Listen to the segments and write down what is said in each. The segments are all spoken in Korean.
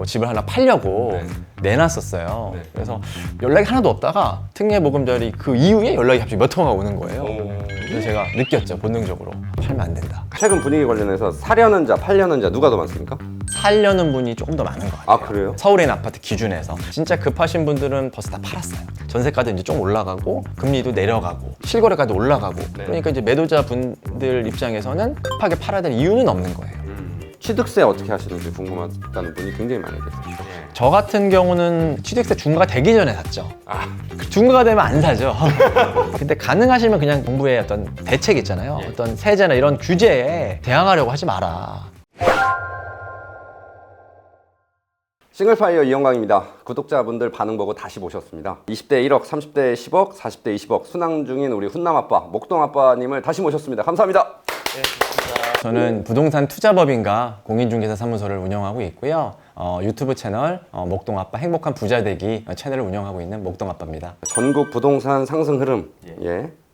뭐 집을 하나 팔려고 내놨었어요. 그래서 연락이 하나도 없다가 특례보금자리 그 이후에 연락이 갑자기 몇 통화가 오는 거예요. 그래서 제가 느꼈죠, 본능적으로. 팔면 안 된다. 최근 분위기 관련해서 사려는 자, 팔려는 자 누가 더 많습니까? 살려는 분이 조금 더 많은 것 같아요. 아, 그래요? 서울에 있는 아파트 기준에서 진짜 급하신 분들은 벌써 다 팔았어요. 전세가도 이제 좀 올라가고 금리도 내려가고 실거래가도 올라가고 그러니까 이제 매도자 분들 입장에서는 급하게 팔아야 될 이유는 없는 거예요. 취득세 어떻게 하시는지 궁금하다는 분이 굉장히 많이 계세요. 저 같은 경우는 취득세 중과가 되기 전에 샀죠. 중과가 되면 안 사죠. 근데 가능하시면 그냥 정부의 어떤 대책 있잖아요. 어떤 세제나 이런 규제에 대항하려고 하지 마라. 싱글파이어 이영광입니다. 구독자분들 반응 보고 다시 모셨습니다. 20대 1억, 30대 10억, 40대 20억 순항 중인 우리 훈남아빠, 목동아빠님을 다시 모셨습니다. 감사합니다. 저는 부동산 투자법인과 공인중개사 사무소를 운영하고 있고요. 유튜브 채널 목동아빠 행복한 부자 되기 채널을 운영하고 있는 목동아빠입니다. 전국 부동산 상승 흐름,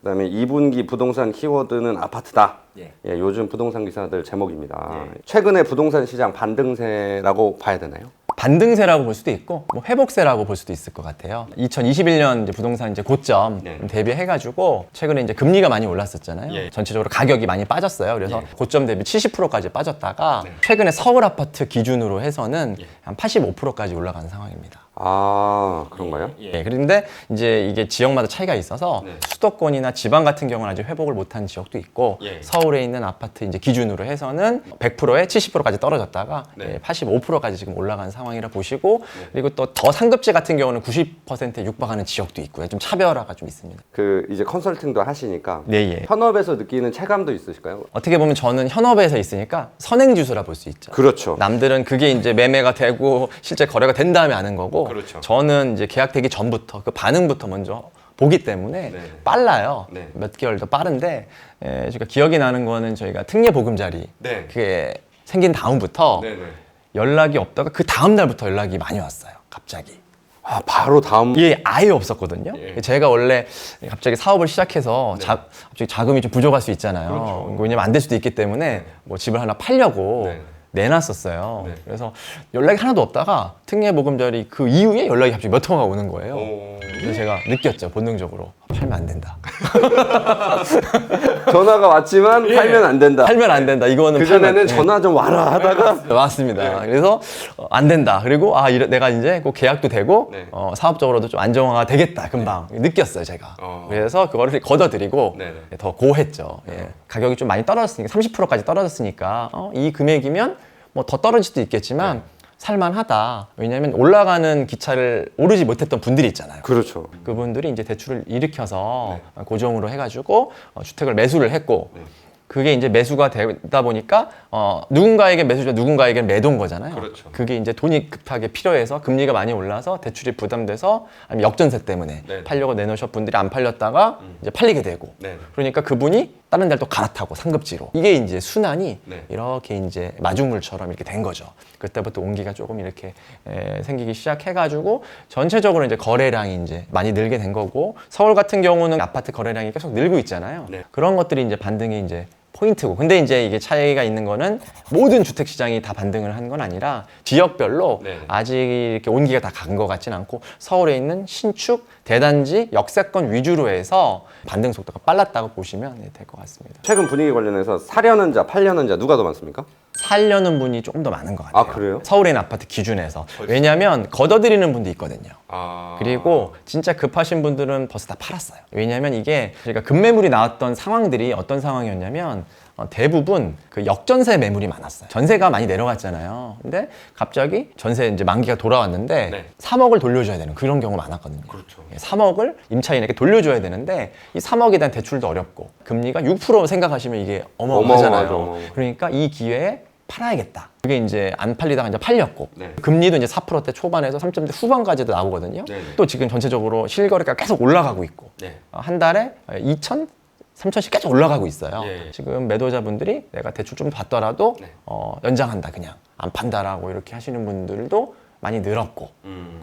그다음에 2분기 부동산 키워드는 아파트다. 요즘 부동산 기사들 제목입니다. 최근에 부동산 시장 반등세라고 봐야 되나요? 반등세라고 볼 수도 있고 뭐 회복세라고 볼 수도 있을 것 같아요. 2021년 이제 부동산 이제 고점 대비해가지고 최근에 이제 금리가 많이 올랐었잖아요. 전체적으로 가격이 많이 빠졌어요. 그래서 고점 대비 70%까지 빠졌다가 최근에 서울 아파트 기준으로 해서는 한 85%까지 올라간 상황입니다. 아, 그런가요? 그런데 이제 이게 지역마다 차이가 있어서 수도권이나 지방 같은 경우는 아직 회복을 못한 지역도 있고 서울에 있는 아파트 이제 기준으로 해서는 100%에 70%까지 떨어졌다가 85%까지 지금 올라간 상황이라 보시고 그리고 또 더 상급지 같은 경우는 90%에 육박하는 지역도 있고요. 좀 차별화가 좀 있습니다. 그 이제 컨설팅도 하시니까 네, 현업에서 느끼는 체감도 있으실까요? 어떻게 보면 저는 현업에서 있으니까 선행지수라 볼 수 있죠. 그렇죠. 남들은 그게 이제 매매가 되고 실제 거래가 된 다음에 아는 거고 저는 이제 계약되기 전부터 그 반응부터 먼저 보기 때문에 빨라요. 몇 개월 더 빠른데 제가 기억이 나는 거는 저희가 특례보금자리 그게 생긴 다음부터 연락이 없다가 그 다음 날부터 연락이 많이 왔어요. 갑자기. 아, 바로 다음. 이게 아예 없었거든요. 제가 원래 갑자기 사업을 시작해서 갑자기 자금이 좀 부족할 수 있잖아요. 왜냐면 안 될 수도 있기 때문에 뭐 집을 하나 팔려고 내놨었어요. 그래서 연락이 하나도 없다가 특례보금자리 그 이후에 연락이 갑자기 몇 통화가 오는 거예요. 그래서 제가 느꼈죠, 본능적으로. 팔면 안 된다. 전화가 왔지만 팔면 안 된다. 팔면 안 된다. 이거는 그전에는 전화 좀 와라 하다가 맞습니다. 그래서 안 된다. 그리고 내가 이제 꼭 계약도 되고 사업적으로도 좀 안정화가 되겠다. 금방 느꼈어요, 제가. 그래서 그거를 걷어들이고 더 고했죠. 가격이 좀 많이 떨어졌으니까 30%까지 떨어졌으니까 이 금액이면 뭐 더 떨어질 수도 있겠지만 살만하다. 왜냐하면 올라가는 기차를 오르지 못했던 분들이 있잖아요. 그렇죠. 그분들이 이제 대출을 일으켜서 고정으로 해가지고 주택을 매수를 했고 그게 이제 매수가 되다 보니까 누군가에게 매수자 누군가에게는 매도인 거잖아요. 그게 이제 돈이 급하게 필요해서 금리가 많이 올라서 대출이 부담돼서 아니면 역전세 때문에 팔려고 내놓으셨 분들이 안 팔렸다가 이제 팔리게 되고 그러니까 그분이 다른 데를 또 갈아타고 상급지로 이게 이제 순환이 이렇게 이제 마중물처럼 이렇게 된 거죠. 그때부터 온기가 조금 이렇게 생기기 시작해가지고 전체적으로 이제 거래량이 이제 많이 늘게 된 거고 서울 같은 경우는 아파트 거래량이 계속 늘고 있잖아요. 그런 것들이 이제 반등이 이제 포인트고 근데 이제 이게 차이가 있는 거는 모든 주택 시장이 다 반등을 한 건 아니라 지역별로 아직 이렇게 온기가 다 간 것 같진 않고 서울에 있는 신축 대단지 역세권 위주로 해서 반등 속도가 빨랐다고 보시면 될 것 같습니다. 최근 분위기 관련해서 사려는 자, 팔려는 자 누가 더 많습니까? 살려는 분이 조금 더 많은 것 같아요. 아, 그래요? 서울에 있는 아파트 기준에서. 왜냐하면 걷어들이는 분도 있거든요. 그리고 진짜 급하신 분들은 벌써 다 팔았어요. 왜냐하면 이게 저희가 급매물이 나왔던 상황들이 어떤 상황이었냐면 대부분 그 역전세 매물이 많았어요. 전세가 많이 내려갔잖아요. 근데 갑자기 전세 이제 만기가 돌아왔는데 3억을 돌려줘야 되는 그런 경우가 많았거든요. 3억을 임차인에게 돌려줘야 되는데 이 3억에 대한 대출도 어렵고 금리가 6% 생각하시면 이게 어마어마하잖아요. 그러니까 이 기회에 팔아야겠다. 그게 이제 안 팔리다가 이제 팔렸고 금리도 이제 4%대 초반에서 3%대 후반까지도 나오거든요. 또 지금 전체적으로 실거래가 계속 올라가고 있고 한 달에 2천 3천씩 계속 올라가고 있어요. 지금 매도자분들이 내가 대출 좀 받더라도 연장한다 그냥 안 판다라고 이렇게 하시는 분들도 많이 늘었고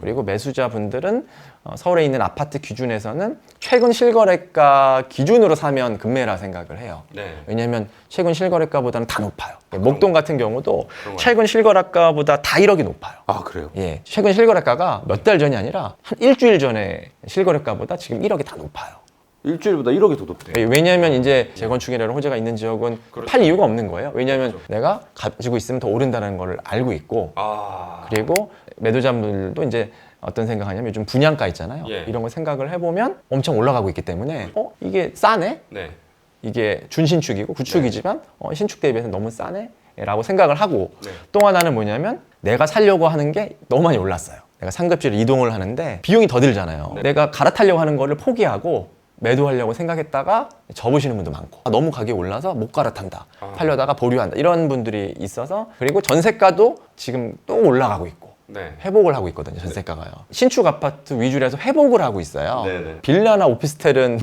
그리고 매수자분들은 서울에 있는 아파트 기준에서는 최근 실거래가 기준으로 사면 급매라 생각을 해요. 네. 왜냐하면 최근 실거래가보다는 다 높아요. 목동 같은 경우도 최근 실거래가보다 다 1억이 높아요. 아, 그래요? 예, 최근 실거래가가 몇 달 전이 아니라 한 일주일 전에 실거래가보다 지금 1억이 다 높아요. 일주일보다 1억이 더 높대요. 예, 왜냐하면 이제 재건축이라는 호재가 있는 지역은 팔 이유가 없는 거예요. 왜냐하면 내가 가지고 있으면 더 오른다는 걸 알고 있고 그리고 매도자분들도 이제 어떤 생각하냐면 요즘 분양가 있잖아요. 예. 이런 거 생각을 해보면 엄청 올라가고 있기 때문에 이게 싸네? 네. 이게 준신축이고 구축이지만 신축 대비해서 너무 싸네? 라고 생각을 하고 또 하나는 뭐냐면 내가 살려고 하는 게 너무 많이 올랐어요. 내가 상급지를 이동을 하는데 비용이 더 들잖아요. 내가 갈아타려고 하는 거를 포기하고 매도하려고 생각했다가 접으시는 분도 많고 너무 가격이 올라서 못 갈아탄다. 팔려다가 보류한다. 이런 분들이 있어서 그리고 전세가도 지금 또 올라가고 있고 네. 회복을 하고 있거든요. 전세가가요. 신축 아파트 위주로 해서 회복을 하고 있어요. 네네. 빌라나 오피스텔은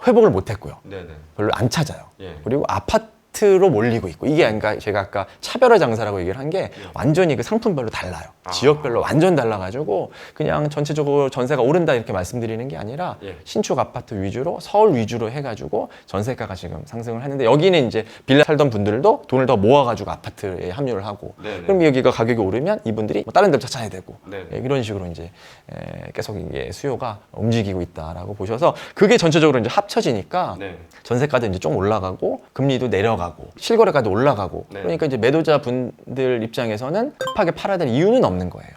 회복을 못 했고요. 네네. 별로 안 찾아요. 예. 그리고 아파트로 몰리고 있고 이게 그러니까 제가 아까 차별화 장사라고 얘기를 한 게 완전히 그 상품별로 달라요. 지역별로 완전 달라가지고 그냥 전체적으로 전세가 오른다 이렇게 말씀드리는 게 아니라 예. 신축 아파트 위주로 서울 위주로 해가지고 전세가가 지금 상승을 했는데 여기는 이제 빌라 살던 분들도 돈을 더 모아가지고 아파트에 합류를 하고 네네. 그럼 여기가 가격이 오르면 이분들이 뭐 다른 데로 찾아야 되고 네네. 이런 식으로 이제 계속 이게 수요가 움직이고 있다라고 보셔서 그게 전체적으로 이제 합쳐지니까 네. 전세가도 이제 좀 올라가고 금리도 내려가고 실거래가도 올라가고 네. 그러니까 이제 매도자분들 입장에서는 급하게 팔아야 될 이유는 없는 거예요.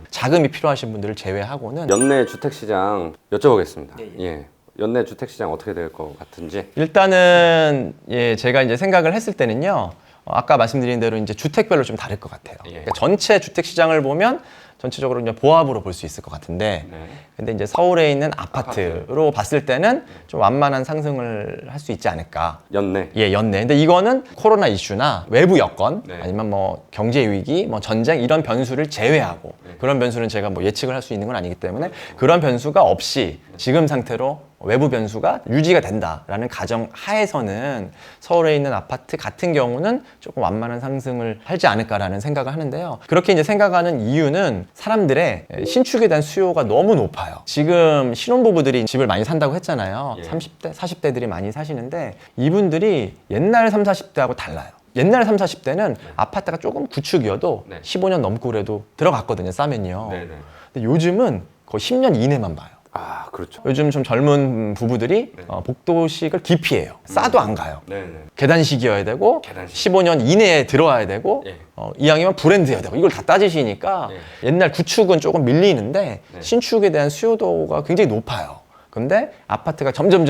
자금이 필요하신 분들을 제외하고는 연내 주택시장 여쭤보겠습니다. 예. 연내 주택시장 어떻게 될 것 같은지. 일단은 예, 제가 이제 생각을 했을 때는요. 아까 말씀드린 대로 이제 주택별로 좀 다를 것 같아요. 예. 그러니까 전체 주택 시장을 보면 전체적으로 이제 보합으로 볼 수 있을 것 같은데, 네. 근데 이제 서울에 있는 아파트로 봤을 때는 좀 완만한 상승을 할 수 있지 않을까. 연내. 예, 연내. 근데 이거는 코로나 이슈나 외부 여건 네. 아니면 뭐 경제 위기, 뭐 전쟁 이런 변수를 제외하고 그런 변수는 제가 뭐 예측을 할 수 있는 건 아니기 때문에 그런 변수가 없이 지금 상태로 외부 변수가 유지가 된다라는 가정 하에서는 서울에 있는 아파트 같은 경우는 조금 완만한 상승을 하지 않을까라는 생각을 하는데요. 그렇게 이제 생각하는 이유는 사람들의 신축에 대한 수요가 너무 높아요. 지금 신혼부부들이 집을 많이 산다고 했잖아요. 예. 30대, 40대들이 많이 사시는데 이분들이 옛날 30, 40대하고 달라요. 옛날 30, 40대는 아파트가 조금 구축이어도 네. 15년 넘고 그래도 들어갔거든요. 싸면요. 네네. 근데 요즘은 거의 10년 이내만 봐요. 아, 그렇죠. 요즘 좀 젊은 부부들이 복도식을 기피해요. 싸도 안 가요. 네네. 계단식이어야 되고 계단식. 15년 이내에 들어와야 되고 예. 이왕이면 브랜드여야 되고 이걸 다 따지시니까 옛날 구축은 조금 밀리는데 신축에 대한 수요도가 굉장히 높아요. 근데 아파트가 점점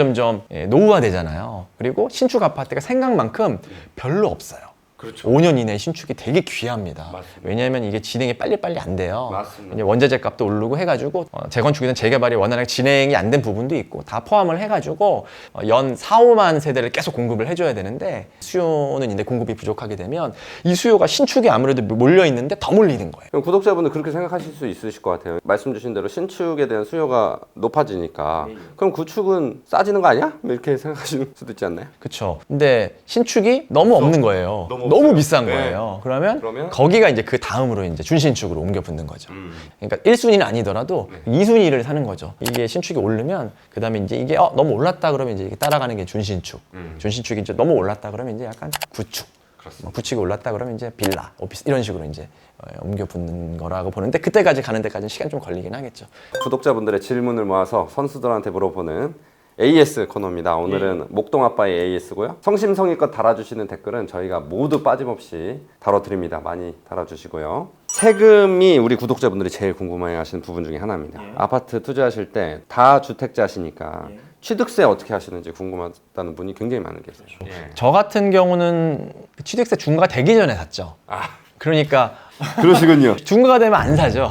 노후화되잖아요. 그리고 신축 아파트가 생각만큼 별로 없어요. 그렇죠. 5년 이내 신축이 되게 귀합니다. 맞습니다. 왜냐하면 이게 진행이 빨리빨리 안 돼요. 맞습니다. 이제 원자재 값도 오르고 해가지고 재건축이든 재개발이 원활하게 진행이 안 된 부분도 있고 다 포함을 해가지고 연 4, 5만 세대를 계속 공급을 해줘야 되는데 수요는 이제 공급이 부족하게 되면 이 수요가 신축에 아무래도 몰려 있는데 더 몰리는 거예요. 그럼 구독자분들 그렇게 생각하실 수 있으실 것 같아요. 말씀 주신 대로 신축에 대한 수요가 높아지니까 그럼 구축은 싸지는 거 아니야? 이렇게 생각하시는 수도 있지 않나요? 그렇죠. 근데 신축이 너무 없는 거예요. 너무 너무 없어요. 비싼 네. 거예요. 그러면 그러면? 거기가 이제 그 다음으로 이제 준신축으로 옮겨 붙는 거죠. 그러니까 1순위는 아니더라도 2순위를 사는 거죠. 이게 신축이 오르면 그다음에 이제 이게 너무 올랐다 그러면 이제 이게 따라가는 게 준신축. 준신축이 이제 너무 올랐다 그러면 이제 약간 구축. 뭐 구축이 올랐다 그러면 이제 빌라, 오피스 이런 식으로 이제 옮겨 붙는 거라고 보는데 그때까지 가는 데까지는 시간 좀 걸리긴 하겠죠. 구독자분들의 질문을 모아서 선수들한테 물어보는 AS 코너입니다. 오늘은 목동 아빠의 AS고요. 성심성의껏 달아주시는 댓글은 저희가 모두 빠짐없이 다뤄드립니다. 많이 달아주시고요. 세금이 우리 구독자분들이 제일 궁금해하시는 부분 중에 하나입니다. 아파트 투자하실 때 다 주택자시니까 취득세 어떻게 하시는지 궁금하다는 분이 굉장히 많은 계세요. 저 같은 경우는 취득세 중과가 되기 전에 샀죠. 그러니까 그러시군요. 중과가 되면 안 사죠.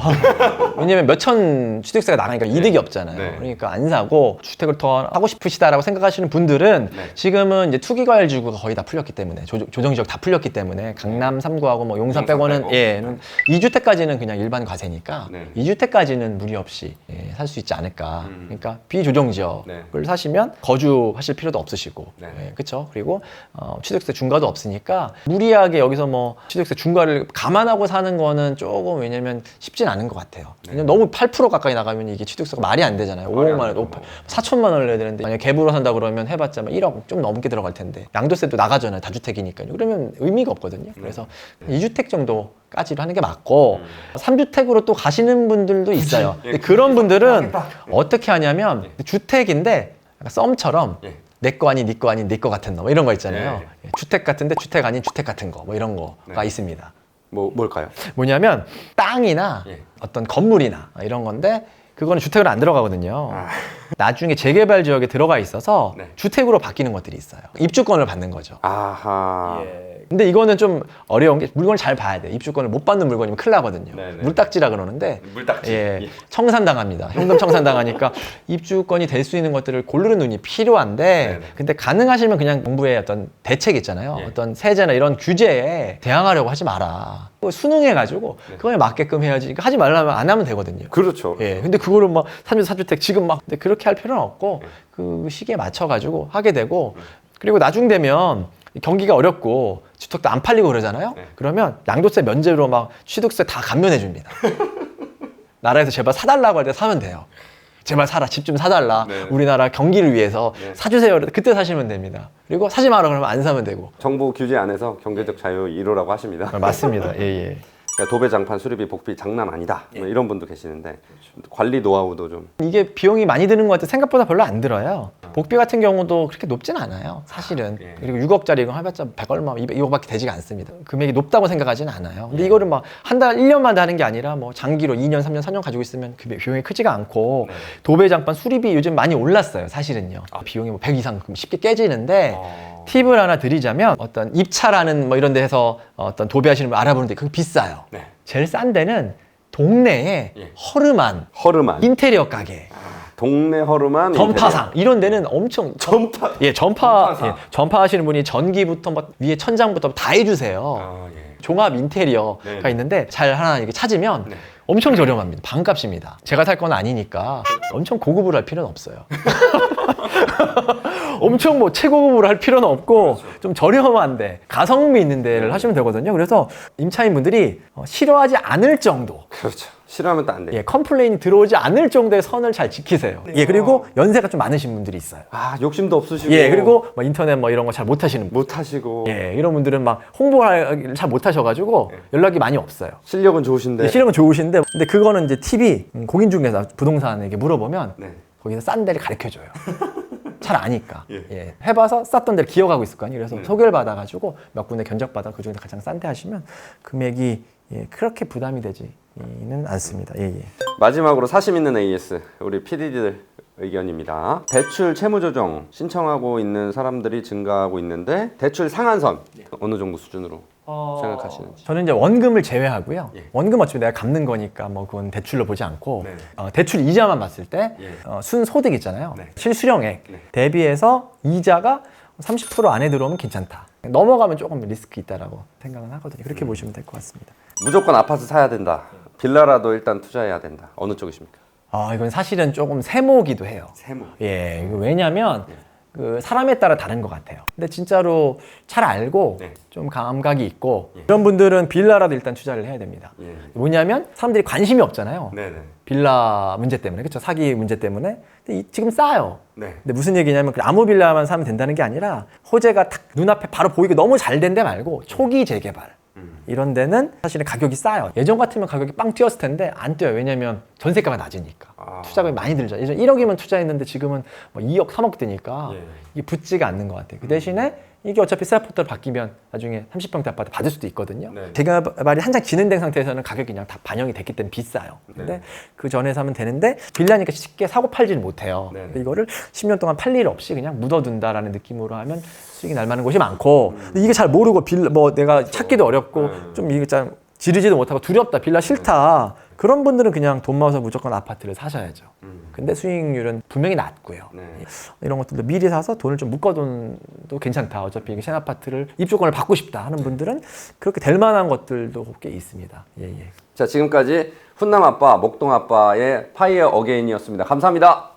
왜냐면 몇천 취득세가 나가니까 이득이 없잖아요. 네. 그러니까 안 사고 주택을 더 하고 싶으시다라고 생각하시는 분들은 지금은 이제 투기과열지구가 거의 다 풀렸기 때문에 조정지역 다 풀렸기 때문에 강남 3구하고 뭐 용산 빼고는 빼고. 2주택까지는 그냥 일반 과세니까 네. 2주택까지는 무리 없이 살 수 있지 않을까. 그러니까 비조정지역을 네. 사시면 거주하실 필요도 없으시고, 네. 그렇죠. 그리고 취득세 중과도 없으니까 무리하게 여기서 뭐 취득세 중과를 감안하고 사는 거는 조금 왜냐면 쉽진 않은 것 같아요. 왜냐면 너무 8% 가까이 나가면 이게 취득세가 말이 안 되잖아요. 5억만 원, 4천만 원을 내야 되는데 만약 갭으로 산다 그러면 해봤자 1억 좀 넘게 들어갈 텐데 양도세도 나가잖아요. 다주택이니까요. 그러면 의미가 없거든요. 그래서 2주택 정도까지로 하는 게 맞고 3주택으로 또 가시는 분들도 있어요. 근데 그런 분들은 어떻게 하냐면 주택인데 약간 썸처럼 내 거 아닌 네 거 아닌 네 거 같은 거 이런 거 있잖아요. 주택 같은데 주택 아닌 주택 같은 거 뭐 이런 거가 있습니다. 뭘까요? 뭐냐면 땅이나 어떤 건물이나 이런 건데 그거는 주택으로 안 들어가거든요. 나중에 재개발 지역에 들어가 있어서 주택으로 바뀌는 것들이 있어요. 입주권을 받는 거죠. 아하. 근데 이거는 좀 어려운 게 물건을 잘 봐야 돼. 입주권을 못 받는 물건이면 큰일 나거든요. 물딱지라 그러는데 청산당합니다. 현금 청산당하니까 입주권이 될 수 있는 것들을 고르는 눈이 필요한데 근데 가능하시면 그냥 정부의 어떤 대책 있잖아요. 어떤 세제나 이런 규제에 대항하려고 하지 마라. 수능해가지고 그거에 맞게끔 해야지. 그러니까 하지 말라면 안 하면 되거든요. 그렇죠. 근데 그거를 막 3주택 4주택 지금 막 근데 그렇게 할 필요는 없고 그 시기에 맞춰가지고 하게 되고 그리고 나중 되면 경기가 어렵고 주택도 안 팔리고 그러잖아요. 그러면 양도세 면제로 막 취득세 다 감면해 줍니다. 나라에서 제발 사달라고 할 때 사면 돼요. 제발 사라, 집 좀 사달라. 우리나라 경기를 위해서 사주세요. 그때 사시면 됩니다. 그리고 사지 마라 그러면 안 사면 되고. 정부 규제 안에서 경제적 자유 1호라고 하십니다. 맞습니다. 예. 그러니까 도배, 장판, 수리비, 복비 장난 아니다. 뭐 이런 분도 계시는데 관리 노하우도 좀. 이게 비용이 많이 드는 것 같아요. 생각보다 별로 안 들어요. 복비 같은 경우도 그렇게 높진 않아요. 사실은. 그리고 6억짜리 이거 해봤자 100 얼마, 200억밖에 되지가 않습니다. 금액이 높다고 생각하지는 않아요. 근데 이거를 막 한 달, 1년만 하는 게 아니라 뭐 장기로 2년, 3년, 4년 가지고 있으면 그 비용이 크지가 않고 도배, 장판, 수리비 요즘 많이 올랐어요. 사실은요. 비용이 뭐 100 이상 쉽게 깨지는데 팁을 하나 드리자면 어떤 입차라는 뭐 이런 데서 어떤 도배하시는 분 알아보는데 그게 비싸요. 제일 싼 데는 동네에 허름한 인테리어 가게. 동네 허름한 전파상 이런 데는 엄청 전파 하시는 분이 전기부터 막 위에 천장부터 다 해주세요. 종합 인테리어가 있는데 잘 하나 이렇게 찾으면 엄청 저렴합니다. 반값입니다. 제가 살 건 아니니까 엄청 고급으로 할 필요는 없어요. 엄청 뭐 최고급으로 할 필요는 없고 좀 저렴한데 가성비 있는 데를 하시면 되거든요. 그래서 임차인 분들이 싫어하지 않을 정도. 그렇죠. 싫어하면 또 안 돼. 컴플레인이 들어오지 않을 정도의 선을 잘 지키세요. 그리고 연세가 좀 많으신 분들이 있어요. 욕심도 없으시고. 그리고 뭐 인터넷 뭐 이런 거 잘 못하시는 분. 못하시고. 이런 분들은 막 홍보를 잘 못하셔가지고 연락이 많이 없어요. 실력은 좋으신데. 실력은 좋으신데, 근데 그거는 이제 팁이 공인중개사 부동산에게 물어보면 거기서 싼 데를 가르쳐줘요. 잘 아니까. 해봐서 쌌던 데를 기억하고 있을 거 아니에요. 그래서 소개를 받아가지고 몇 군데 견적받아 그 중에서 가장 싼 데 하시면 금액이 그렇게 부담이 되지는 않습니다. 마지막으로 사심 있는 AS 우리 PD들 의견입니다. 대출 채무조정 신청하고 있는 사람들이 증가하고 있는데 대출 상한선 어느 정도 수준으로 생각하시는지. 저는 이제 원금을 제외하고요. 원금 어차피 내가 갚는 거니까 뭐 그건 대출로 보지 않고 대출 이자만 봤을 때 순소득 있잖아요. 실수령액 대비해서 이자가 30% 안에 들어오면 괜찮다. 넘어가면 조금 리스크 있다라고 생각은 하거든요. 그렇게 보시면 될 것 같습니다. 무조건 아파트 사야 된다. 빌라라도 일단 투자해야 된다. 어느 쪽이십니까? 이건 사실은 조금 세모기도 해요. 세모. 이거 왜냐면 그 사람에 따라 다른 것 같아요. 근데 진짜로 잘 알고 좀 감각이 있고 이런 분들은 빌라라도 일단 투자를 해야 됩니다. 뭐냐면 사람들이 관심이 없잖아요. 빌라 문제 때문에, 그렇죠? 사기 문제 때문에. 근데 지금 싸요. 근데 무슨 얘기냐면 아무 빌라만 사면 된다는 게 아니라 호재가 딱 눈앞에 바로 보이고 너무 잘 된 데 말고 초기 재개발 이런 데는 사실은 가격이 싸요. 예전 같으면 가격이 빵 뛰었을 텐데 안 뛰어요. 왜냐면 전세가가 낮으니까. 투자가 많이 들죠. 예전 1억이면 투자했는데 지금은 뭐 2억, 3억 되니까 이게 붙지가 않는 것 같아요. 그 대신에 이게 어차피 새 아파트로 바뀌면 나중에 30평대 아파트 받을 수도 있거든요. 재개발이 한창 진행된 상태에서는 가격이 그냥 다 반영이 됐기 때문에 비싸요. 근데 그 전에 사면 되는데 빌라니까 쉽게 사고 팔지는 못해요. 근데 이거를 10년 동안 팔 일 없이 그냥 묻어둔다라는 느낌으로 하면 수익이 날 만한 곳이 많고 근데 이게 잘 모르고 뭐 내가 찾기도 어렵고 좀 이게 참 지르지도 못하고 두렵다, 빌라 싫다. 그런 분들은 그냥 돈 모아서 무조건 아파트를 사셔야죠. 근데 수익률은 분명히 낮고요. 이런 것들도 미리 사서 돈을 좀 묶어둬도 괜찮다. 어차피 새 아파트를 입주권을 받고 싶다 하는 분들은 그렇게 될 만한 것들도 꽤 있습니다. 자, 지금까지 훈남 아빠, 목동 아빠의 파이어 어게인이었습니다. 감사합니다.